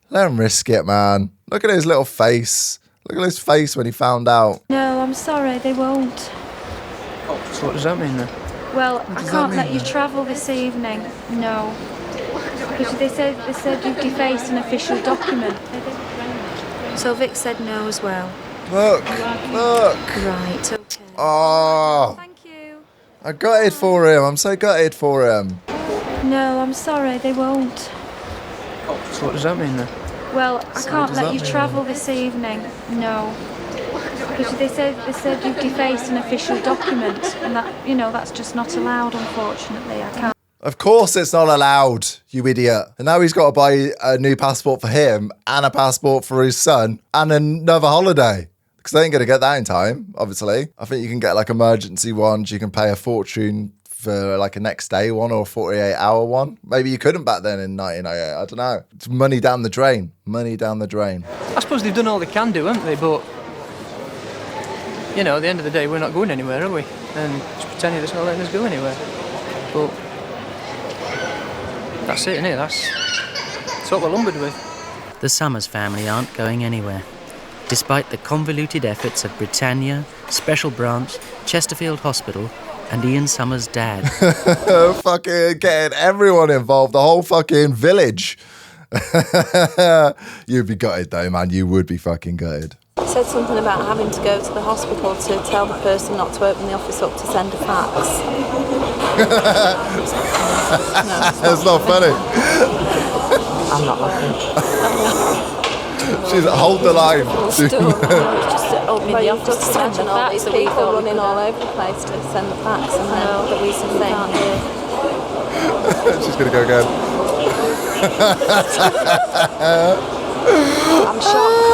Let him risk it, man. Look at his little face. Look at his face when he found out. No, I'm sorry, they won't. So what does that mean then? Well, I can't let you travel this evening. No. Because they said you've defaced an official document. So Vic said no as well. Look. Right, okay. Oh. Thank you. I gutted for him. I'm so gutted for him. No, I'm sorry, they won't. So what does that mean then? Well, I can't does let that you mean? travel this evening. No. Because they said you've defaced an official document, and that, you know, that's just not allowed, unfortunately. I can't. Of course it's not allowed, you idiot. And now he's got to buy a new passport for him and a passport for his son and another holiday. Because they ain't going to get that in time, obviously. I think you can get like emergency ones. You can pay a fortune for like a next day one or a 48-hour one. Maybe you couldn't back then in 1998. I don't know. It's money down the drain. Money down the drain. I suppose they've done all they can do, haven't they? But, you know, at the end of the day, we're not going anywhere, are we? And just pretending it's not letting us go anywhere. But that's it, innit? That's what we're lumbered with. The Summers family aren't going anywhere. Despite the convoluted efforts of Britannia, Special Branch, Chesterfield Hospital, and Ian Summers' dad. Fucking getting everyone involved, the whole fucking village. You'd be gutted though, man. You would be fucking gutted. He said something about having to go to the hospital to tell the person not to open the office up to send a fax. It's not funny. I'm not laughing. She's hold the line. Just opening the office to send the fax. These people running all over the place to send the fax, and then the reason they can't hear. She's gonna go again. I'm shocked.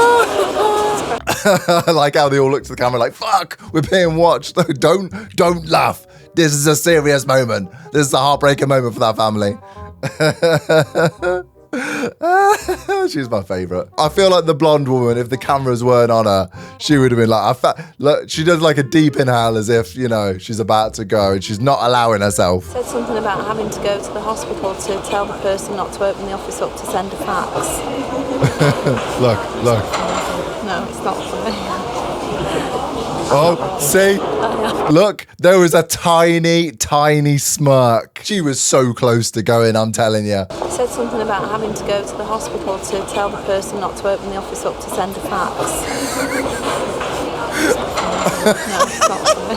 I like how they all look to the camera like, fuck, we're being watched. No, don't laugh. This is a serious moment. This is a heartbreaking moment for that family. She's my favourite. I feel like the blonde woman, if the cameras weren't on her, she would have been like, look, she does like a deep inhale as if, you know, she's about to go and she's not allowing herself. Said something about having to go to the hospital to tell the person not to open the office up to send a fax. Look. No, it's not for me. Oh, see? Look, there was a tiny, tiny smirk. She was so close to going, I'm telling you. Said something about having to go to the hospital to tell the person not to open the office up to send a fax. No, it's not for me.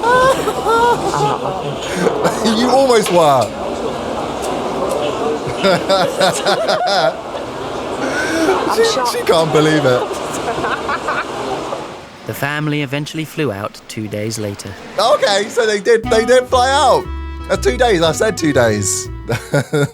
I'm not laughing. You almost were. She can't believe it. The family eventually flew out 2 days later. Okay, so they did fly out. 2 days, I said 2 days.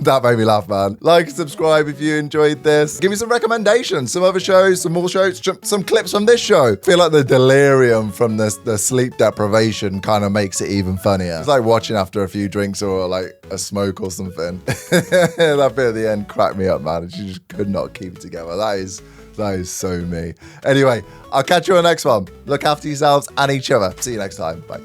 That made me laugh, man. Like and subscribe if you enjoyed this. Give me some recommendations, some other shows, some more shows, some clips from this show. feel like the delirium from the sleep deprivation kind of makes it even funnier. It's like watching after a few drinks or like a smoke or something. That bit at the end cracked me up, man. She just could not keep it together. That is so me. Anyway, I'll catch you on the next one. Look after yourselves and each other. See you next time. Bye.